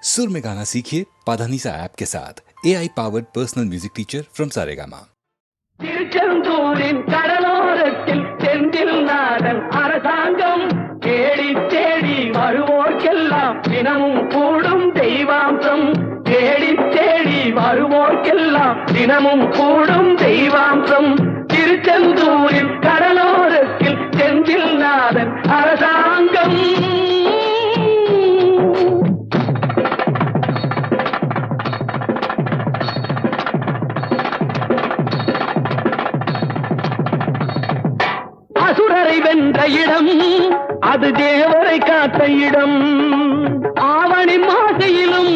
सुर में गाना सीखिए पाधानीसा ऐप के साथ AI powered personal music teacher from Saregama. திருச்செந்தூரின் கடலோரத்தில் செந்தில் நாதன் அரசாங்கம் தேடி தேடி வருவோர்க்கெல்லாம் தினமும் கூடும் தெய்வாம்சம். தேடி தேடி வருவோர்க்கெல்லாம் தினமும் கூடும் தெய்வாம்சம். திருச்செந்தூரின் கடலோரத்தில் செந்தில் நாதன் அரசாங்கம். அசுரரை வென்ற இடம் அது தேவரை காத்த இடம். ஆவணி மாசையிலும்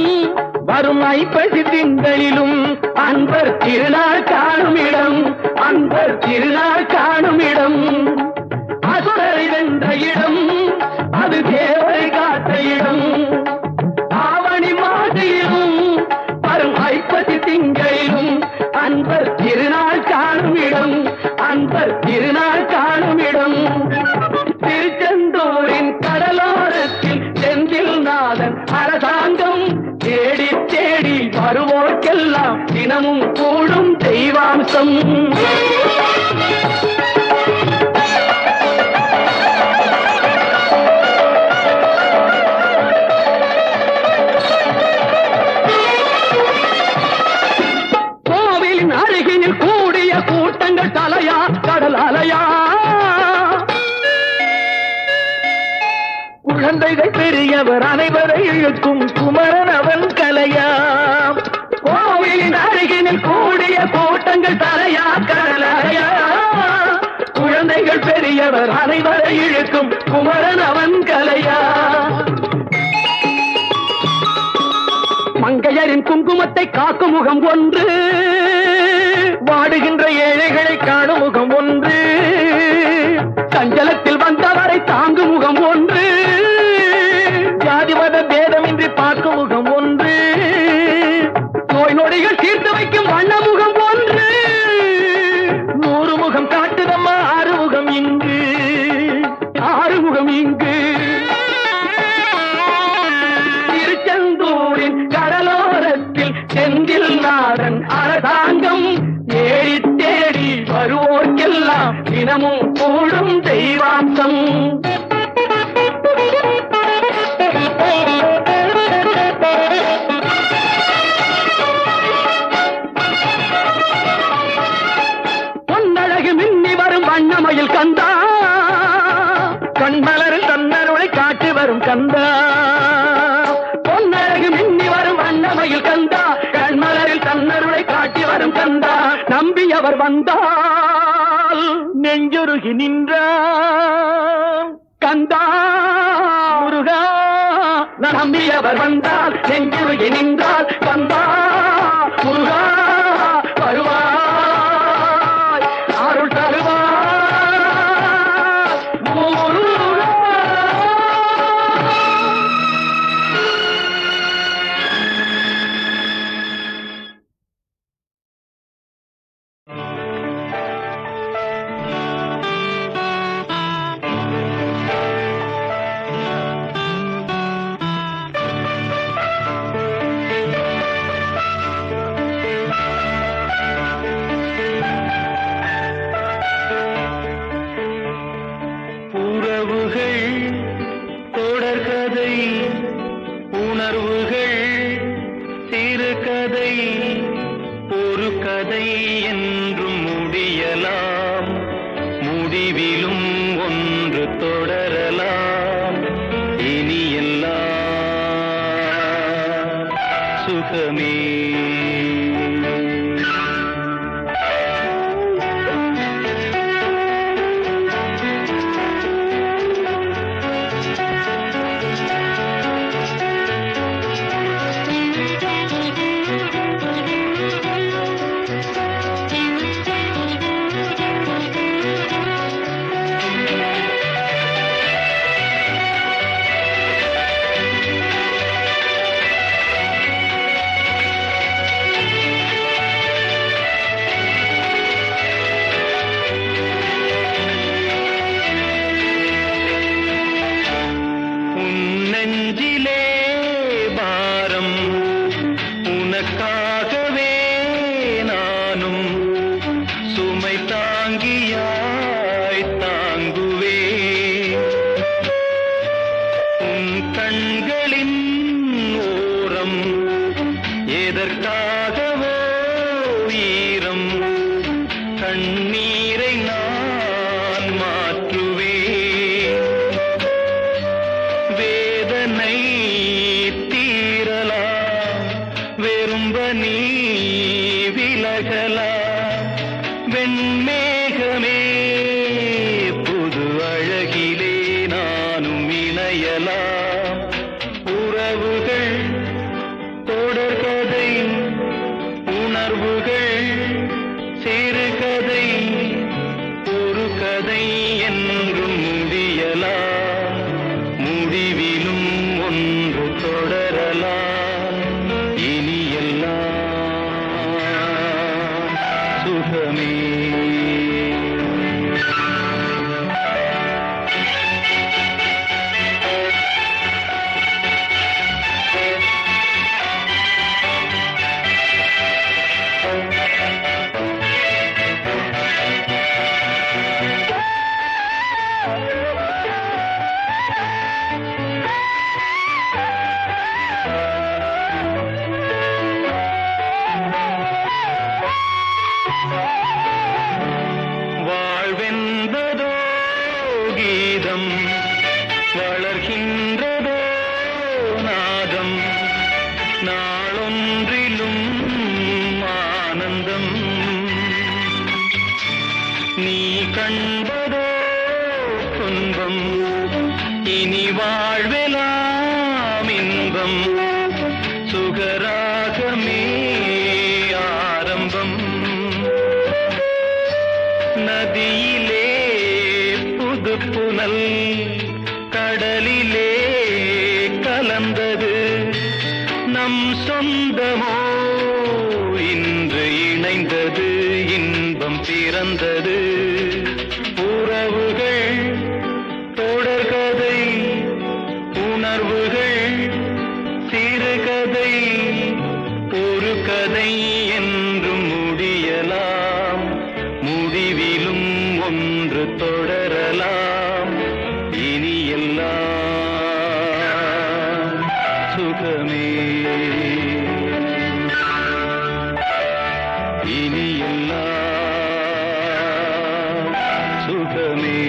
வரும் ஐப்பசி திங்களிலும் அன்பர் திருநாள் காணும் இடம். அன்பர் திருநாள் காணும் இடம். அசுரரை வென்ற இடம் அது தேவரை காத்த இடம். ஆவணி மாசையிலும் வரும் ஐப்பசி திங்களிலும் அன்பர் திருநாள் காணும் இடம். அன்பர் திருநாள் காணும் இடம். திருச்செந்தூரின் கடலோரத்தில் செந்தில் நாதன் அரசாங்கம் தேடி தேடி வருவோர்க்கெல்லாம் தினமும் கூடும் தெய்வாம்சம். கோவிலின் அருகினில் கூடிய கூட்டங்கள் தலையா கடல் அலையா. குழந்தைகள் பெரியவர் அனைவரை இழுக்கும் குமரன் அவன் கலையா. கோவிலின் அருகினில் கூடிய கூட்டங்கள் தலையா கடல் அலையா. குழந்தைகள் பெரியவர் அனைவரை இழுக்கும் குமரன் அவன் கலையா. மங்கையரின் குங்குமத்தை காக்கும் முகம் ஒன்று, வாடுகின்ற ஏழைகளை காணும் முகம் ஒன்று. சஞ்சலத்தில் வந்தவரை தாங்கும் முகம் ஒன்று, ஜாதிமத பேதமின்றி பார்க்கும் முகம் ஒன்று. நோய் நொடிகள் தீர்த்து வைக்கும் வண்ண முகம் ஒன்று. 100 முகம் காட்டுதம்மா ஆறுமுகம் இங்கு, ஆறுமுகம் இங்கு. திருச்செந்தூரின் கடலோரத்தில் செந்தில் நாதன் அரசாங்கம் தேடி தேடி வருவோர்க்கெல்லாம் தினமும் கூடும் தெய்வாம்சம். பொன்னழகு மின்னி வரும் வண்ணமயில் கந்தா, கண்மலரில் தன்னருளை காட்டி வரும் கந்தா. பொன்னழகு மின்னி வரும் வண்ணமயில் கந்தா, கண்மலரில் தன்னருளை காட்டி வரும் கந்தா. நம்பியவர் வந்தால் நெஞ்சுருகி நின்றான் கந்தா முருகா. நம்பியவர் வந்தால் நெஞ்சுருகி நின்றால் கந்தா முருகா. வருவாய் அருள் தருவாய் முருகா. உறவுகள் தொடர்கதை, உணர்வுகள் சிறுகதை. ஒரு கதை என்றும் முடியலாம், முடிவிலும் ஒன்று தொடரலாம். இனி எல்லாம் சுகமே. தூரம் எதற்காகவோ ஈரம் கண்ணீரை நான் மாற்றுவேன் வேதனை தீரலாம் வெறும்ப நீ விலகலாம் வெண்மேகமே புது அழகிலே நானும் இணையலாம் உறவுகள் தொடர்கதை உணர்வுகள் சிறுகதை ஒரு கதை என்றும் முடியலாம் முடிவிலும் ஒன்று தொடரலாம் இனி எல்லாம் சுகமே வாழ்வென்பதோ கீதம் வளர்கின்றதோ நாதம் நாளொன்றிலும் ஆனந்தம் நீ கண்பதோ துன்பம் இனி வாழ்வெலாம் இன்பம் சுகராகமே ஆரம்பம் நதியிலே புது புனல் கடலிலே கலந்தது நம் சொந்தமோ இன்று இணைந்தது இன்பம் பிறந்தது உறவுகள் தொடர்கதை உணர்வுகள் சிறுகதை ஒரு கதை என்றும் முடியலாம் முடிவிலும் ஒன்று தொடரலாம் இனி எல்லாம் சுகமே இனி எல்லாம் சுகமே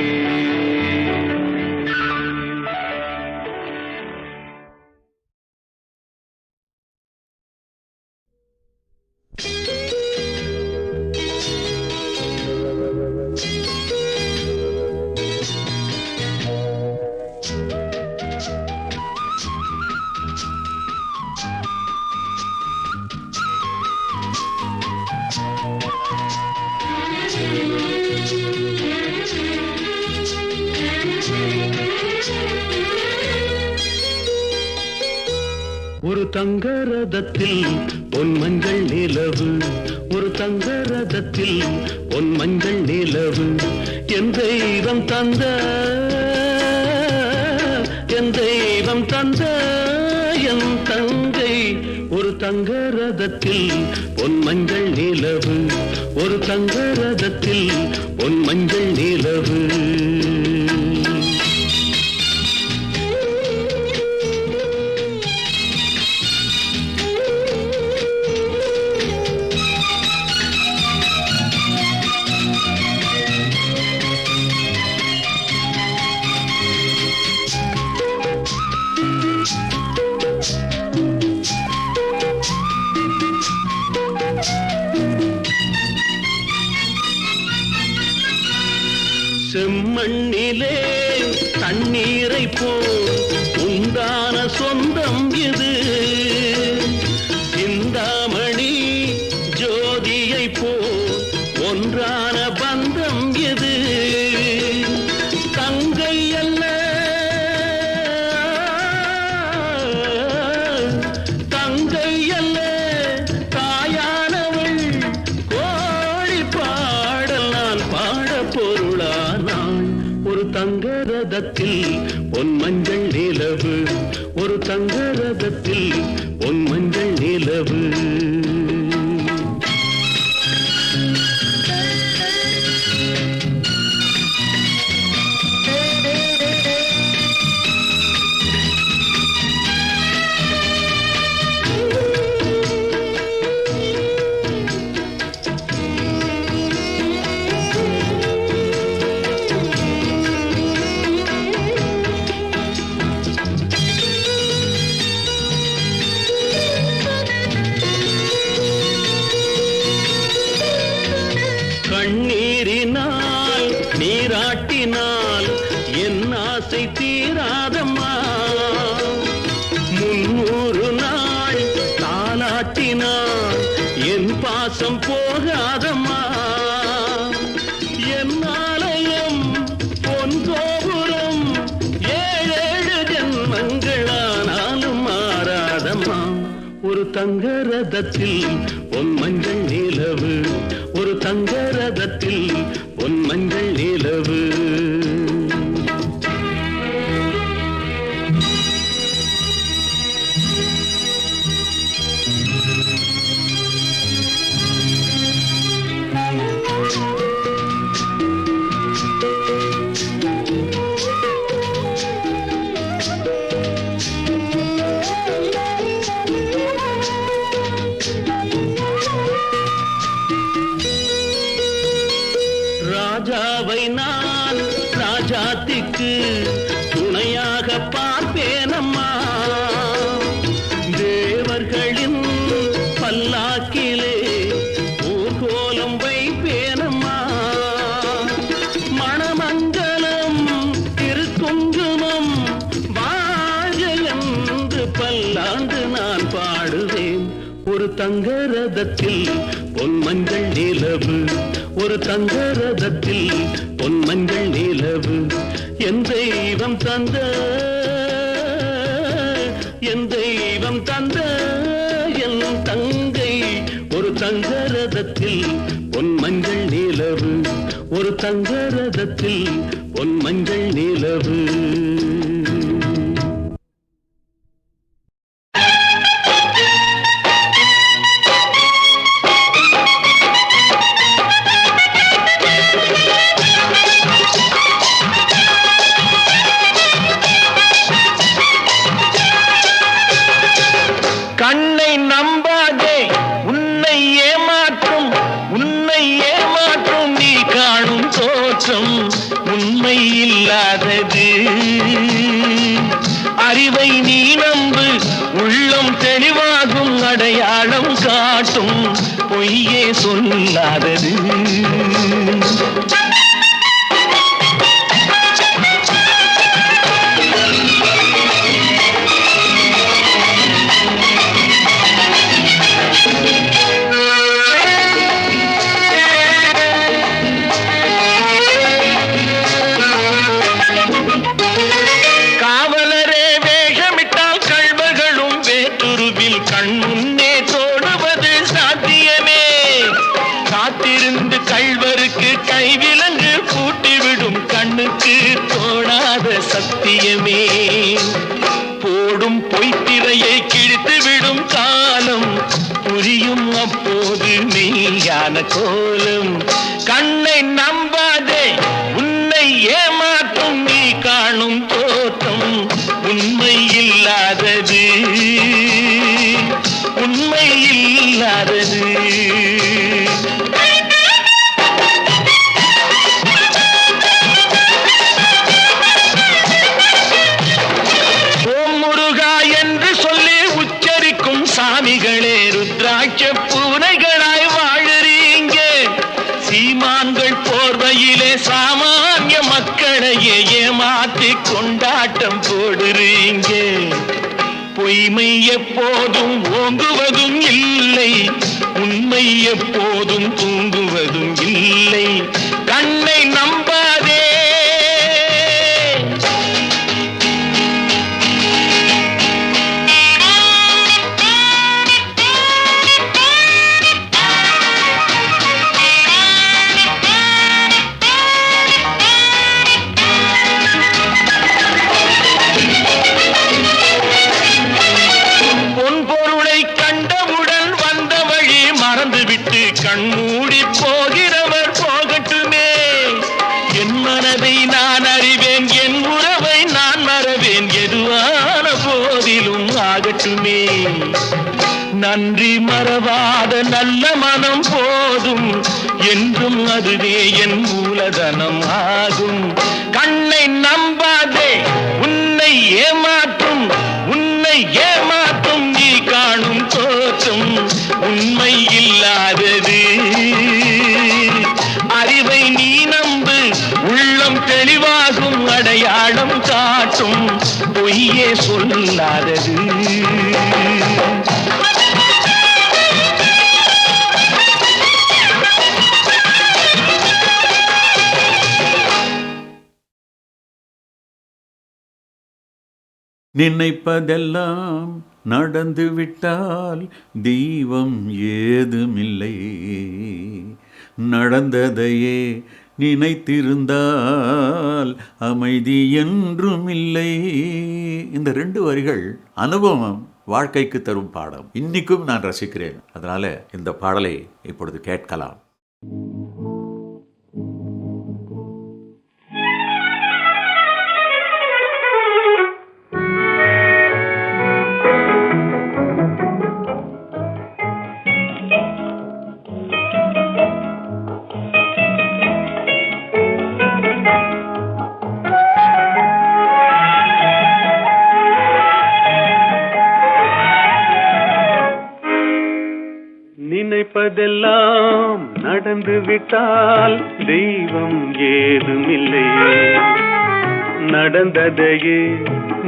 ஒரு தங்க ரதத்தில் பொன் மஞ்சள் நிலவு ஒரு தங்க ரதத்தில் பொன் மஞ்சள் நிலவு என் தெய்வம் தந்த என் தெய்வம் தந்த என் தங்கை ஒரு தங்க ரதத்தில் பொன் மஞ்சள் நிலவு ஒரு தங்க ரதத்தில் பொன் மஞ்சள் நிலவு செம்மண்ணிலே தண்ணீரை போல் உண்டான சொந்தம் இது சிந்தாமணி ஜோதியை போல் ஒன்றான பந்தம் இது தங்கை அல்ல தங்கை அல்ல தாயானவள் கோழி பாடல் நான் பாட பொருளானாள் ஒரு தங்க ரதத்தில் பொன் மஞ்சள் நிலவு ஒரு தங்க ரதத்தில் பொன் மஞ்சள் நிலவு மாசம் போகாதம்மா என் ஆலயம் பொன் கோபுரம் 7 ஜென்மங்களானாலும் மாறாதம்மா ஒரு தங்க ரதத்தில் பொன் மஞ்சள் நிலவு ஒரு தங்க ரதத்தில் பொன் மஞ்சள் நிலவு ராஜாவை நான் ராஜாத்திக்கு துணையாக பார்ப்பேனம்மா தேவர்களின் பல்லாக்கிலே ஊர்கோலம் வைப்பேனம்மா மணமங்கலம் திருக்குங்குமம் வாழ்க என்று பல்லாண்டு நான் பாடுவேன் ஒரு தங்க ரதத்தில் பொன் மஞ்சள் நிலவு ஒரு தங்க ரதத்தில் பொன் மஞ்சள் நிலவு என் தெய்வம் தந்த என் தெய்வம் தந்த என் தங்கை ஒரு தங்க ரதத்தில் பொன் மஞ்சள் நிலவு ஒரு தங்க ரதத்தில் பொன் மஞ்சள் நிலவு கண்ணை நம்பாதே உன்னை ஏமாற்றும் நீ காணும் தோற்றம் உண்மை இல்லாதது அறிவை நீ நம்பு உள்ளம் தெளிவாகும் அடையாளம் காட்டும் பொய்யே சொல்லாதது கண்முன்னே தோடுவது சாத்தியமே காத்திருந்து கள்வருக்கு கைவிலங்கு பூட்டிவிடும் கண்ணுக்கு தோணாத சத்தியமே போடும் பொய்த்திரையை கிழித்துவிடும் காலம் புரியும் அப்போது மெய்யான கோலம் கண்ணை நம்பாதே உன்னை ஏமாற்றும் நீ காணும் தோற்றம் உண்மை இல்லாதது உண்மை இல்லாதது ஓம் முருகா என்று சொல்லி உச்சரிக்கும் சாமிகளே ருத்ராட்ச பூனைகளாய் வாழறீங்க சீமான்கள் போர்வையிலே சாமானிய மக்களையே ஏமாற்றி கொண்டாட்டம் போடுறீங்க பொய்மை எப்போதும் ஓங்குவதும் இல்லை உண்மை எப்போதும் தூங்குவதும் இல்லை கண்ணை நம்பாதே கண்மூடி போகிறவர் போகட்டுமே என் மனதை நான் அறிவேன் என் உறவை நான் மறவேன் எதுவான போதிலும் ஆகட்டுமே நன்றி மறவாத நல்ல மனம் போதும் என்றும் அதுவே என் மூலதனம் ஆகும் கண்ணை நம்பாதே உன்னை ஏமாற்றும் நீ காணும் தோற்றம் உண்மை இல்லாதது அறிவை நீ நம்பு உள்ளம் தெளிவாகும் அடையாளம் காட்டும் பொய்யே சொல்லாதது நினைப்பதெல்லாம் நடந்து விட்டால் தெய்வம் ஏதுமில்லை, நடந்ததையே நினைத்திருந்தால் அமைதி என்றுமில்லை. இந்த 2 வரிகள் அனுபவம் வாழ்க்கைக்கு தரும் பாடம். இன்னைக்கும் நான் ரசிக்கிறேன். அதனால இந்த பாடலை இப்பொழுது கேட்கலாம். நினைப்பதெல்லாம் நடந்து விட்டால் தெய்வம் ஏதுமில்லை, நடந்ததையே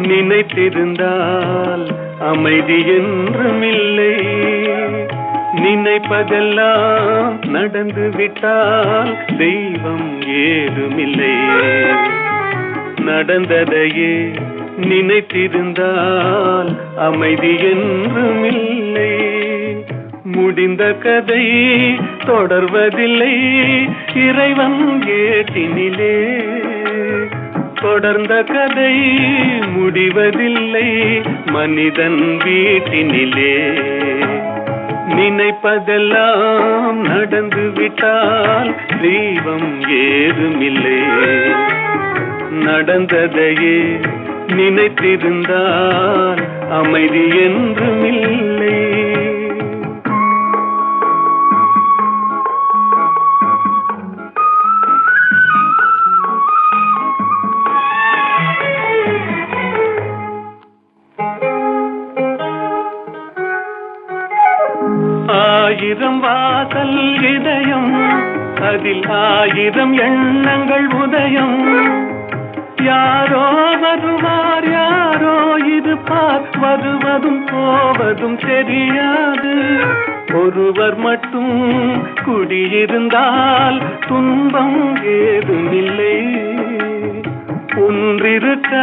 நினைத்திருந்தால் அமைதி என்றுமில்லை. நினைப்பதெல்லாம் நடந்து விட்டால் தெய்வம் ஏதுமில்லை, நடந்ததையே நினைத்திருந்தால் அமைதி என்றுமில்லை. முடிந்த கதை தொடர்வதில்லை இறைவன் ஏட்டினிலே, தொடர்ந்த கதை முடிவதில்லை மனிதன் வீட்டினிலே. நினைப்பதெல்லாம் நடந்து விட்டால் தெய்வம் ஏதுமில்லை, நடந்ததையே நினைத்திருந்தால் அமைதி என்றுமில்லை. ஆயிரம் வாசல் இதயம், அதில் 1000 எண்ணங்கள் உதயம். யாரோ வருவார் யாரோ இருப்பார், வருவதும் போவதும் தெரியாது. ஒருவர் மட்டும் குடியிருந்தால் துன்பம் ஏதுமில்லை, ஒன்றிருக்க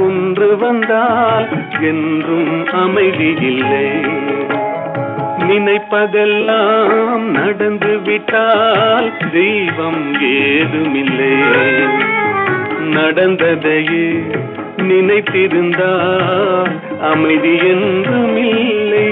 ஒன்று வந்தால் என்றும் அமைதி இல்லை. நினைப்பதெல்லாம் நடந்து விட்டால் தெய்வம் ஏதுமில்லை, நடந்ததையே நினைத்திருந்தால் அமைதி என்றுமில்லை.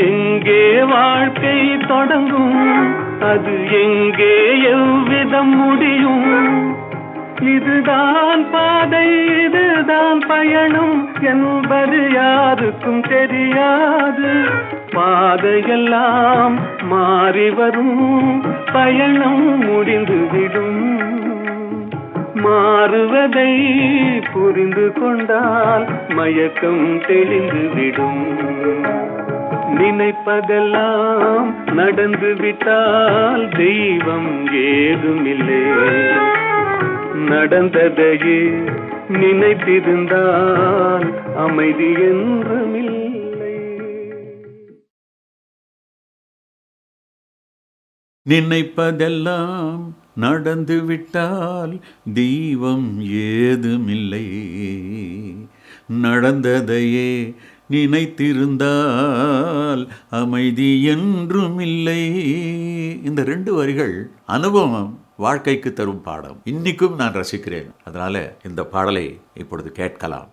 எங்கே வாழ்க்கை தொடங்கும், அது எங்கே எவ்விதம் முடியும்? இதுதான் பாதை இதுதான் பயணம் என்பது யாருக்கும் தெரியாது. பாதையெல்லாம் மாறி வரும், பயணம் முடிந்துவிடும். மாறுவதை புரிந்து கொண்டால் மயக்கம் தெளிந்துவிடும். நினைப்பதெல்லாம் நடந்து விட்டால் தெய்வம் ஏதுமில்லை, நடந்ததையே நினைத்திருந்தால் அமைதி என்றுமில்லை. நினைப்பதெல்லாம் நடந்து விட்டால் தெய்வம் ஏதுமில்லை, நடந்ததையே நினைத்திருந்தால் அமைதி என்றுமில்லை. இந்த 2 வரிகள் அனுபவம் வாழ்க்கைக்கு தரும் பாடம். இன்னைக்கும் நான் ரசிக்கிறேன். அதனால இந்த பாடலை இப்பொழுது கேட்கலாம்.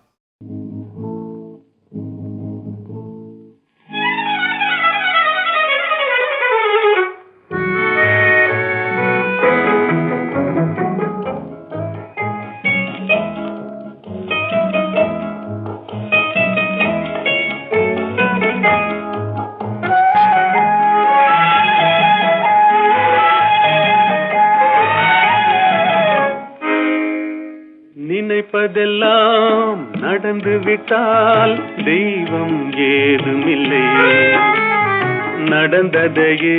நினைப்பதெல்லாம் நடந்து விட்டால் தெய்வம் ஏதுமில்லை, நடந்ததையே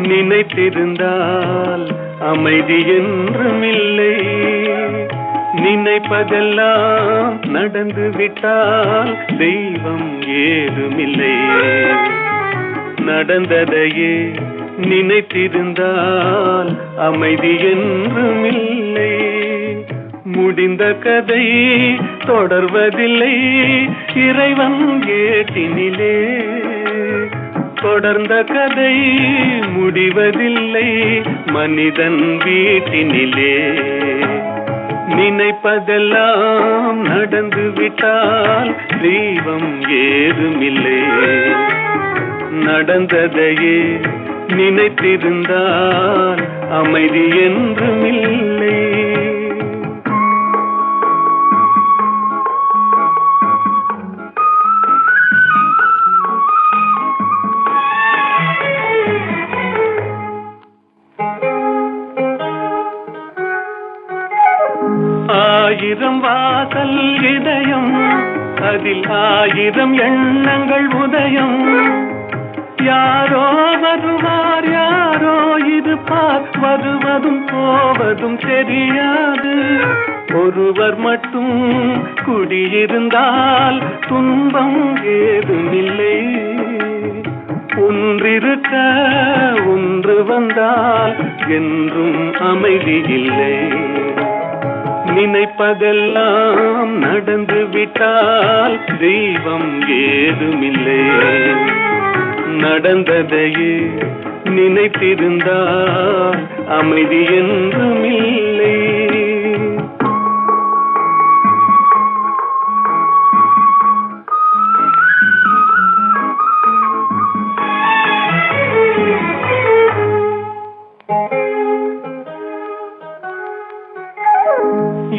நினைத்திருந்தால் அமைதி என்றுமில்லை. நினைப்பதெல்லாம் நடந்து விட்டால் தெய்வம் ஏதுமில்லை. நடந்ததையே நினைத்திருந்தால் அமைதி என்றும் இல்லை. முடிந்த கதை தொடர்வதில்லை இறைவன் ஏட்டினிலே. தொடர்ந்த கதை முடிவதில்லை மனிதன் வீட்டினிலே. நினைப்பதெல்லாம் நடந்து விட்டால் தெய்வம் ஏதுமில்லை. நடந்ததையே நினைத்திருந்தால் அமைதி என்றும் இல்லை. ஆயிரம் வாசல் இதயம், அதில் ஆயிரம் எண்ணங்கள் உதயம். யாரோ வருவார் யாரோ இருப்பார், வருவதும் போவதும் தெரியாது. ஒருவர் மட்டும் குடியிருந்தால் துன்பம் ஏதுமில்லை. ஒன்றிருக்க ஒன்று வந்தால் என்றும் அமைதி இல்லை. நினைப்பதெல்லாம் நடந்து விட்டால் தெய்வம் ஏதுமில்லை. நடந்ததையே நினைத்திருந்தால் அமைதி என்றும் இல்லை.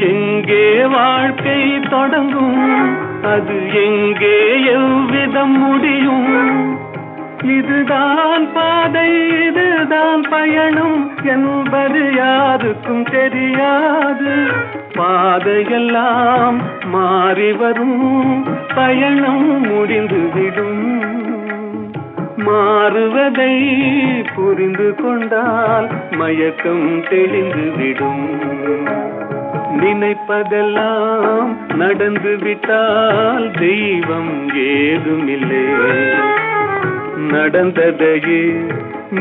எங்கே வாழ்க்கை தொடங்கும், அது எங்கே எவ்விதம் முடியும்? இதுதான் பாதை இதுதான் பயணம் என்பது யாருக்கும் தெரியாது. பாதையெல்லாம் மாறி வரும், பயணம் முடிந்துவிடும். மாறுவதை புரிந்து கொண்டால் மயக்கம் தெளிந்துவிடும். நினைப்பதெல்லாம் நடந்து விட்டால் தெய்வம் ஏதுமில்லை. நடந்ததையே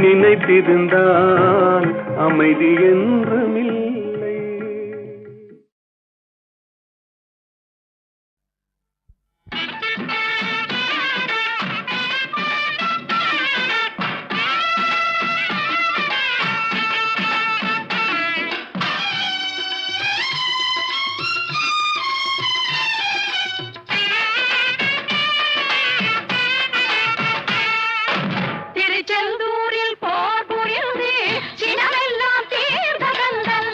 நினைத்திருந்தால் அமைதி என்றும் இல்லை. திருச்செந்தூரில் போர் புரிந்து சினமெல்லாம் தீர்ந்த கந்தன்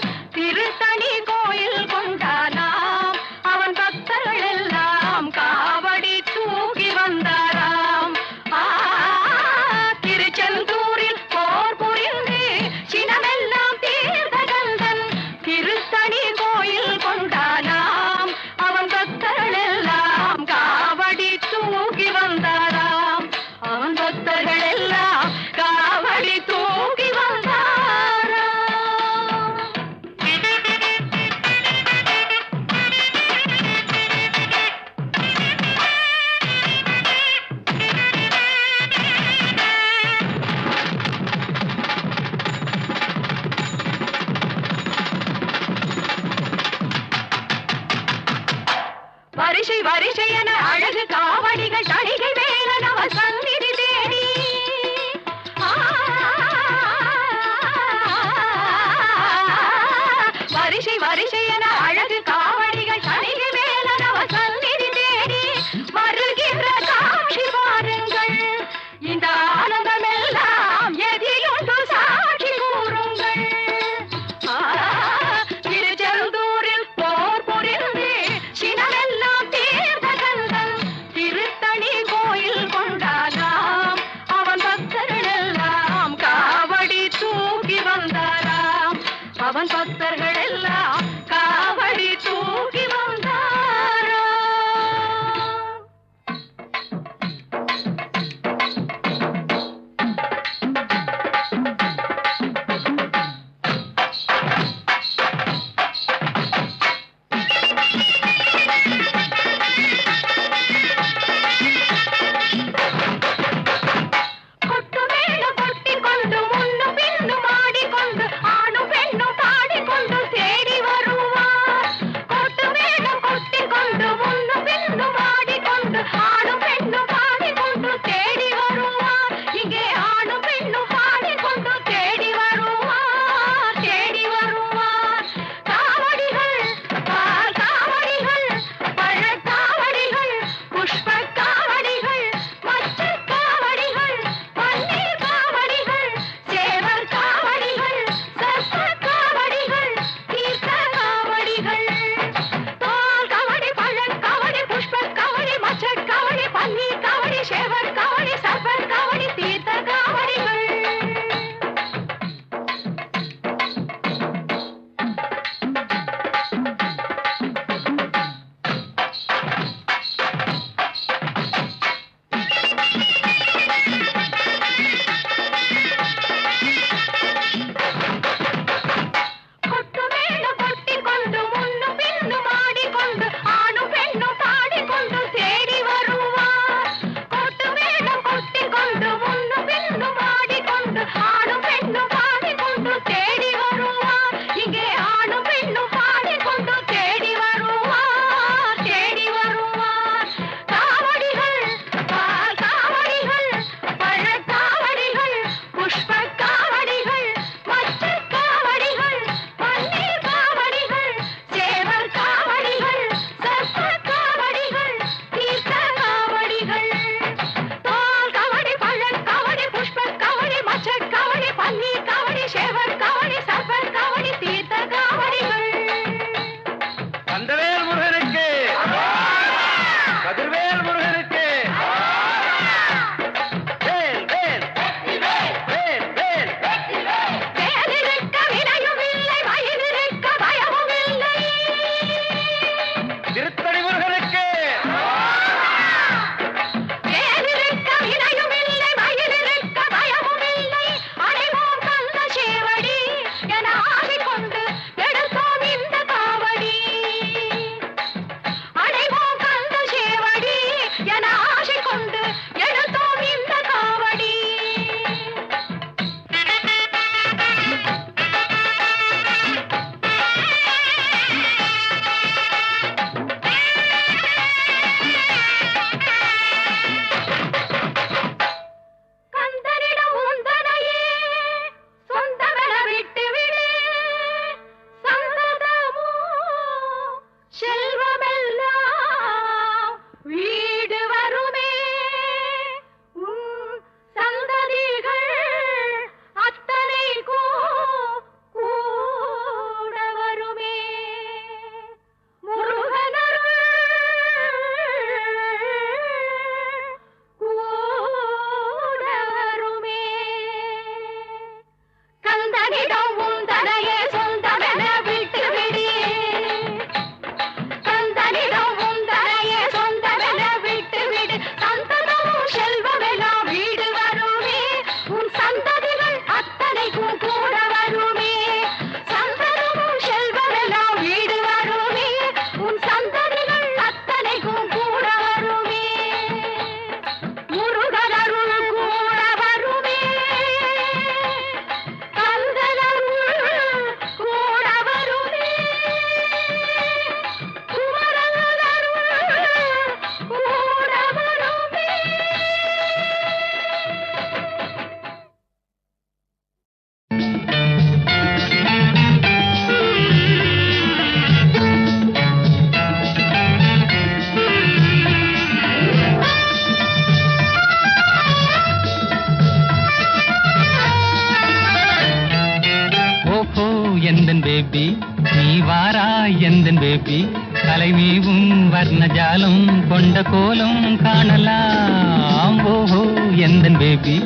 பேபி நீ வாரா எந்தன் பேபி கலைமீவும் வர்ணஜாலம் கொண்ட கோலம் காணலாம் ஓஹோ எந்தன் பேபி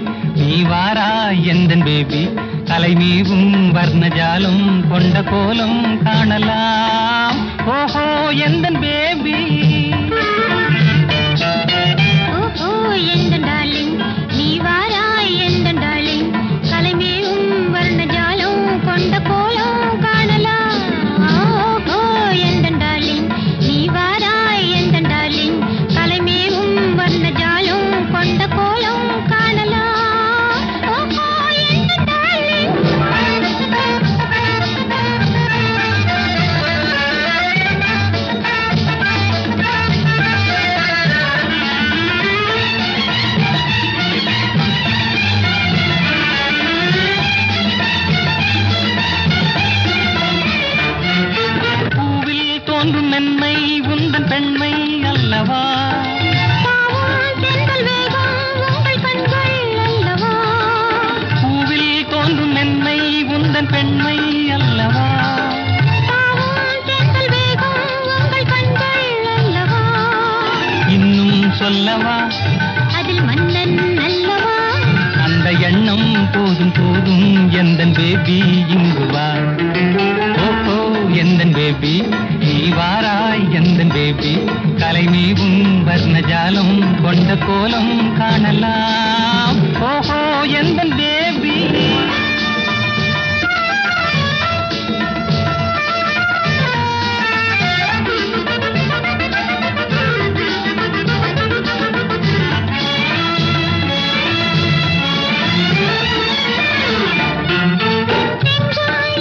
நீ வாரா எந்தன் பேபி கலைமீவும் வர்ணஜாலம் கொண்ட கோலம் காணலாம் ஓஹோ எந்தன் பேபி ஓஹோ எந்தன் டார்லிங் நீ வாரா எந்தன் டார்லிங் கலைமேவும் வர்ணஜாலம் கொண்ட கோலம் காணலாம் ஓஹோ எந்தன் டார்லிங் நீ வாரா எந்தன் டார்லிங் கலைமேவும் வர்ணஜாலம் கொண்ட கோலம் காணலாம் ஓஹோ எந்தன் டார்லிங் பூவில் தோன்றும் மென்மை உந்தன் பெண்மை அல்லவா பாவம் தென்றல் வேகம் உங்கள் கண்கள் அல்லவா பூவில் தோன்றும் மென்மை உந்தன் பெண்மை அல்லவா பாவம் தென்றல் வேகம் உங்கள் கண்கள் அல்லவா இன்னும் சொல்லவா அதில் மன்னன் அல்லவா அந்த எண்ணம் போதும் போதும் எந்தன் பேபி இங்கு வா ஓஹோ எந்தன் பேபி நீ வாராய் எந்தன் பேபி கலைமீவும் வர்ணஜாலம் கொண்ட கோலம் காணலாம் ஓஹோ எந்தன் பேபி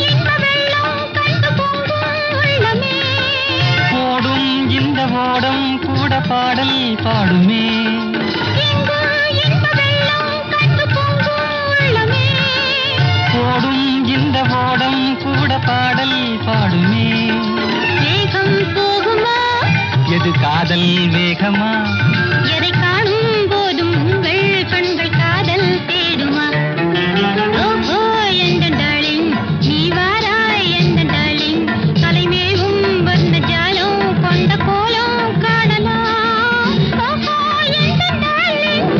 இன்ப வெள்ளம் கண்டு பொங்கும் உள்ளமே ஓடும் இந்த ஓடம் கூட பாடல் பாடுமே இங்கு இன்ப வெள்ளம் கண்டு பொங்கும் உள்ளமே ஓடும் இந்த ஓடம் கூட பாடல் பாடுமே வேகம் போகுமா எது காதல் வேகமா எதை காணும் போதும் உங்கள் கண்கள் காதல் தேடுமா ஓஹோ எந்தன் டார்லிங் நீ வாராய் எந்தன் டார்லிங் கலைமேவும் வர்ணஜாலம் கொண்ட கோலம் காணலாம் ஓஹோ எந்தன் டார்லிங்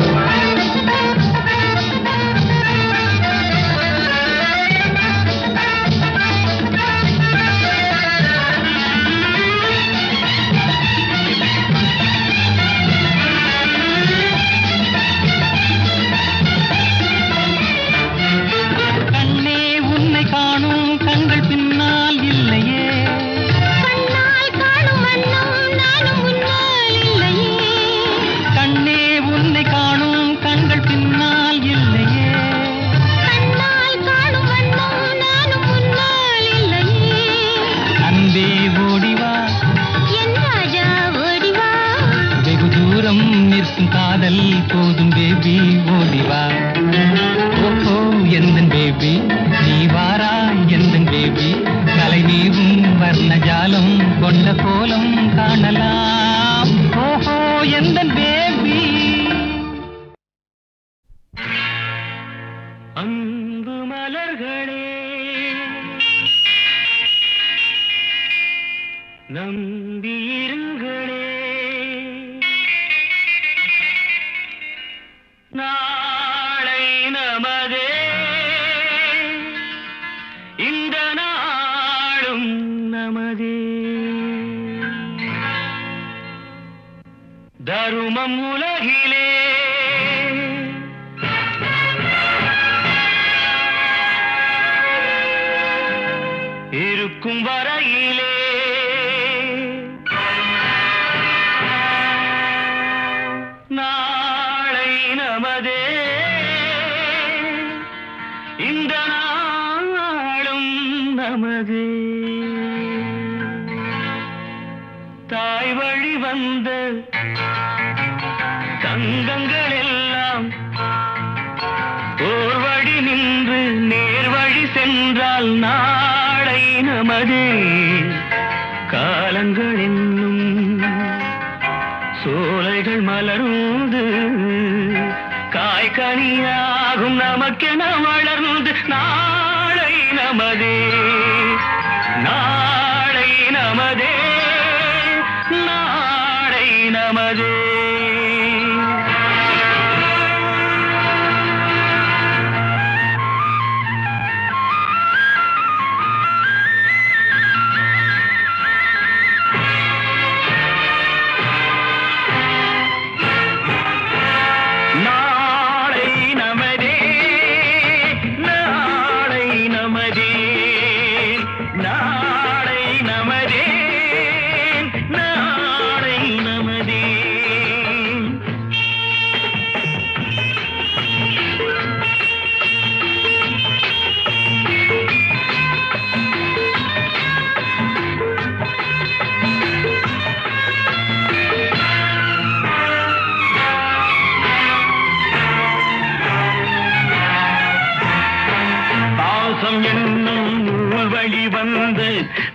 கண்ணே உன்னை காணும் கண்கள் பின்னால் இல்லையே கண்ணால் காணும் வண்ணம் நானும் முன்னால் இல்லையே கண்ணே உன்னை காணும் கண்கள் பின்னால் இல்லையே கண்ணால் காணும் வண்ணம் நானும் முன்னால் இல்லையே அன்பே ஓடிவா என் ராஜா ஓடிவா வெகு தூரம் நிற்கும் காதல் போதும் பேபி ஓடிவா ஓஹோ எந்தன் பேபி நீ வாரா எந்தன் பேபி கலைமீவும் வர்ணஜாலம் கொண்ட கோலம் காணலாம் ஓஹோ எந்தன் பேபி அன்பு மலர்களே நம்பியிருங்களே நாளை நமதே இந்த நாளும் நமதே தருமம் உலகிலே இருக்கும் வரையிலே நாளை நமதே இந்த நாளும் நமதே தாய் வழி வந்த தங்கங்கள் எல்லாம் ஓர் வழி நின்று நேர் வழி சென்றால் நாளை நமதே காலங்கள் என்னும் சோலைகள் மலர்ந்து காய்கனியாகும் நமக்கென வளர்ந்து நாளை நமதே நாளை நமதே, நாளை நமதே.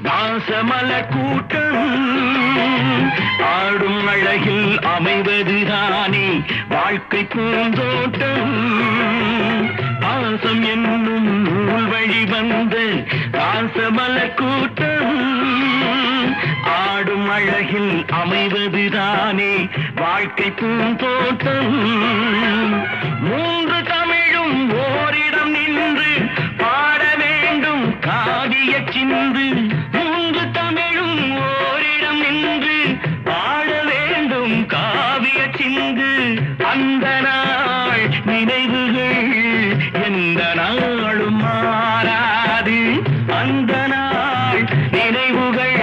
தாசமலர் கூட்டம் ஆடும் அழகில் அமைவதுதானே வாழ்க்கை பூந்தோட்டம். பாசம் என்னும் நூல் வழி வந்த தாசமலர் கூட்டம் ஆடும் அழகில் அமைவதுதானே வாழ்க்கை பூந்தோட்டம். மூன்று தமிழும் ஓரிடம் நின்று பாட வேண்டும் காவிய சிந்து. மூன்று தமிழும் ஓரிடம் நின்று பாட வேண்டும் காவிய சிந்து. அந்த நாள் நினைவுகள் எந்த நாளும் மாறாது. அந்த நாள் நினைவுகள்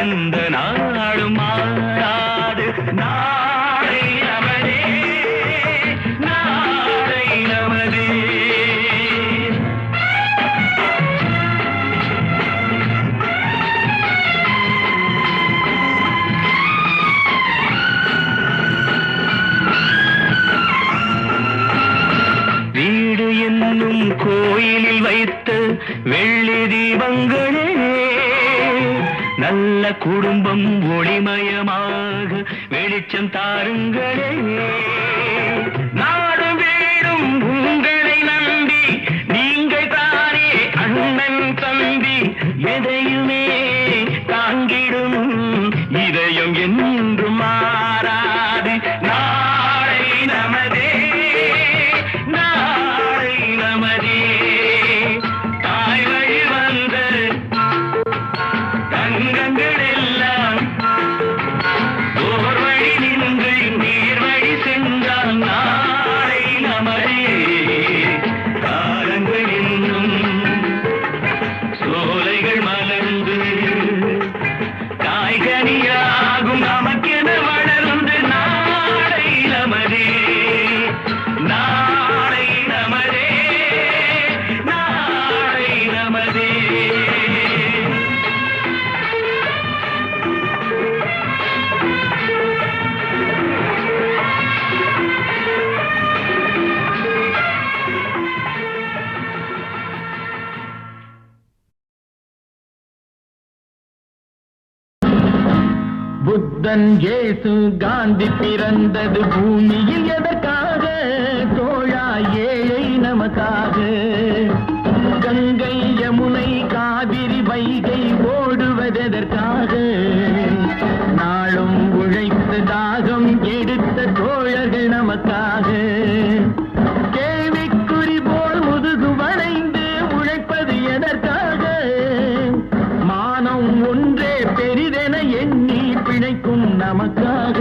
எந்த நாளும் மாறாது. நாளை நமதே, நாளை நமதே. வீடு என்னும் கோயிலில் வைத்த வெள்ளி தீபங்களே, நல்ல குடும்பம் ஒளிமயமாக வெளிச்சம் தாருங்களே. நாடும் வீடும் உங்களை நம்பி நீங்கள் தானே அண்ணன் தம்பி. எதையுமே தாங்கிடும் இதயம் என்றும் மாறாது. நாளை நமதே, நாளை நமதே. தாய் வழி வந்த தங்கங்கள் எல்லாம் ஓர் வழி நின்று நீர் வழி சென்றால் நாளை நமதே. காலங்கள் இன்னும் சோலைகள் மலர்ந்து காய்கனியாகும் நமக்கென வளர்ந்து நாளை நமதே, நாளை நமதே, நாளை நமதே. புத்தன் இயேசு காந்தி பிறந்தது பூமியில் எதற்காக? தோழா ஏழை நமக்காக. கங்கை யமுனை காவிரி வைகை ஓடுவதற்காக? நாளும் உழைத்து தாகம் எடுத்த தோழர்கள் நமக்காக. கேள்விக்குறி போல் முதுகு வளைந்து உழைப்பது எதற்காக? மானம் ஒன்றே பெரிதென எண்ணி பிழைக்கும் நமக்காக.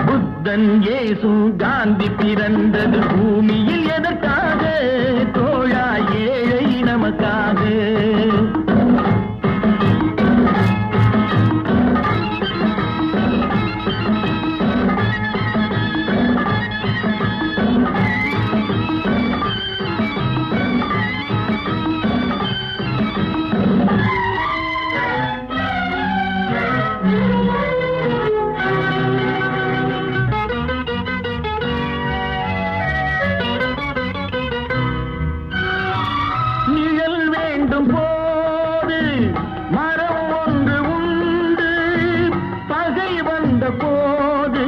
புத்தன் இயேசு காந்தி பிறந்தது பூமியில் எதற்காக? தோழா ஏழை நமக்காக. நிழல் வேண்டும் போது மரம் ஒன்று உண்டு. பகை வந்த போது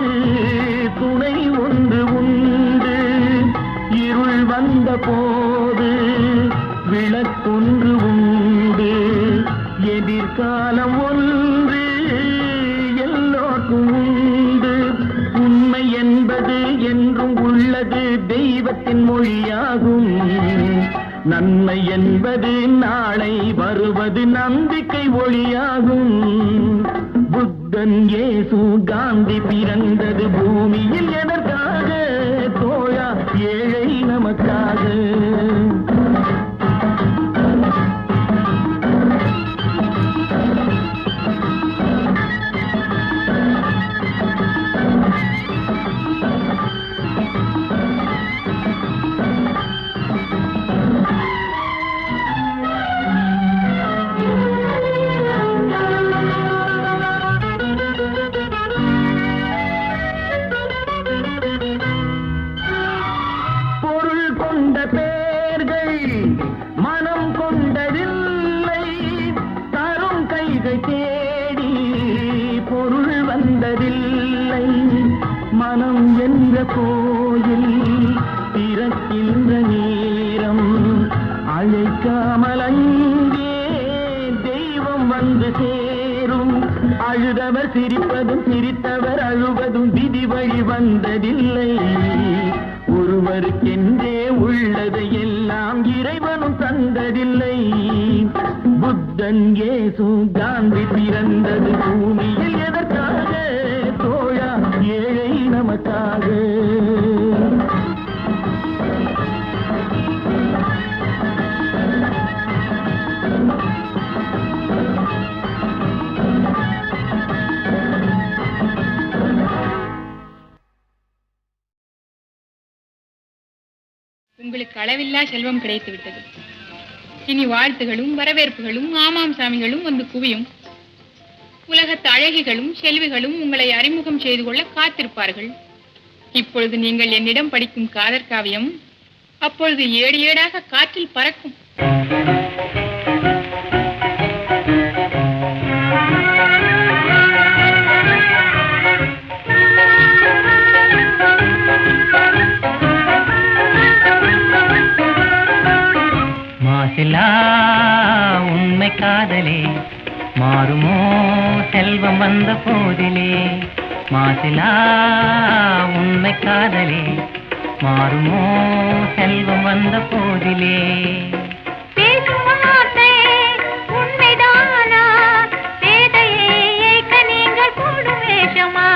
துணை ஒன்று உண்டு. இருள் வந்த போது விளக்கொன்று உண்டு. காலம் ஒன்று எல்லோருக்கும் உண்டு. உண்மை என்பது என்றும் உள்ளது தெய்வத்தின் மொழியாகும். நன்மை என்பது நாளை வருவது நம்பிக்கை ஒளியாகும். புத்தன் இயேசு காந்தி பிறந்தது பூமியில் எதற்காக? தோழா, ஏழை நமக்காக. மனம் என்ற கோயில் திறக்கின்ற நேரம் அழைக்காமல் அங்கே தெய்வம் வந்து சேரும். அழுதவர் சிரிப்பதும் சிரித்தவர் அழுவதும் விதி வழி வந்ததில்லை. ஒருவருக்கென்றே உள்ளதை எல்லாம் இறைவனும் தந்ததில்லை. புத்தன் இயேசு காந்தி பிறந்தது பூமியில் எதற்காக? தோழா, ஏழை நமக்காக. உங்களுக்கு அளவில்லா செல்வம் கிடைத்து விட்டது. இனி வாழ்த்துகளும் வரவேற்புகளும் ஆமாம் சாமிகளும் வந்து குவியும். உலகத்து அழகிகளும் செல்விகளும் உங்களை அறிமுகம் செய்து கொள்ள காத்திருப்பார்கள். இப்பொழுது நீங்கள் என்னிடம் படிக்கும் காதற் காவியம் அப்பொழுது ஏடு ஏடாக காற்றில் பறக்கும். மாசிலா உண்மை காதலே மாறுமோ செல்வம் வந்த போதிலே. மாசிலா உண்மை காதலே மாறுமோ செல்வம் வந்த போதிலே. உண்மைதானா பேதையை ஏற்க நீங்கள் போடும் வேஷமா?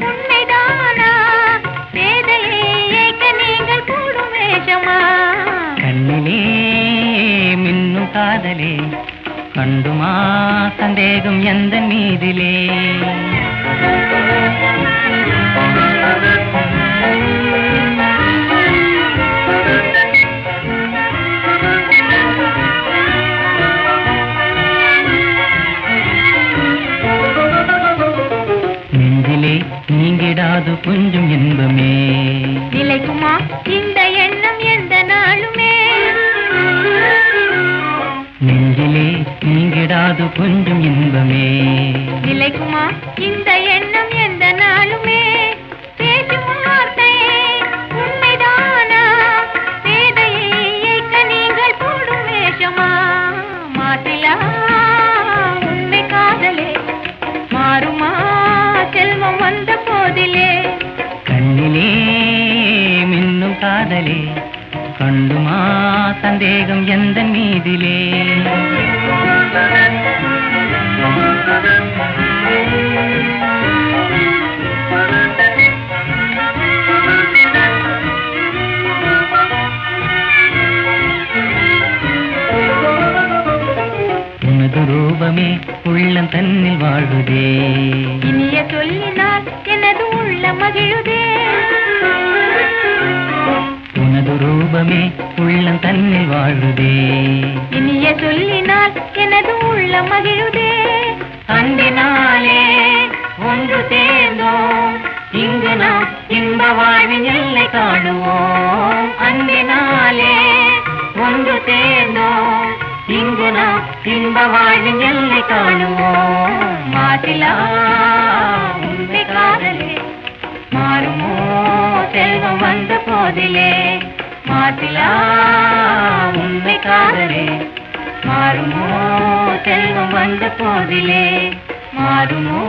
உண்மைதானா பேதையை ஏற்க நீங்கள் போடும் வேஷமா? கண்ணிலே மின்னும் காதலே கண்டுமா சந்தேகம் எந்த மீதிலே. நெஞ்சிலே நீங்கிடாது கொஞ்சம் இன்பமே. நிலைக்குமா இந்த எண்ணம் எந்த நாளுமே? நெஞ்சிலே நீங்கிடாது கொஞ்சம் இன்பமே. நிலைக்குமா இந்த எண்ணம் எந்த நாளுமே? பேசும் வார்த்தை உண்மைதானா பேதையை ஏற்க நீங்கள் போடும் வேஷமா? மாற்றிலா உண்மை காதலே மாறுமா செல்வம் வந்த போதிலே. கண்ணிலே மின்னும் காதலே கண்டுமா சந்தேகம் எந்த மீதிலே. உனது ரூபமே உள்ளம் தன்னில் வாழுதே. இனிய சொல்லினால் எனது உள்ள மகிழுதே. உனது ரூபமே உள்ளம் தன்னில் வாழுதே. இனிய சொல்லினால் எனது உள்ள மகிழுதே. அன்பினாலே ஒன்று சேர்ந்தோம் இங்கு நாம் இன்ப வாழ்வின் எல்லை காணுவோம். அன்பினாலே ஒன்று சேர்ந்தோம் இங்கு நாம் இன்ப வாழ்வின் எல்லை காணுவோம். மாசிலா உண்மை காதலே மாறுமோ செல்வம் வந்த போதிலே. மாசிலா உண்மை காதலே மாறுமோ செல்வம் வந்த போதிலே மாறுமோ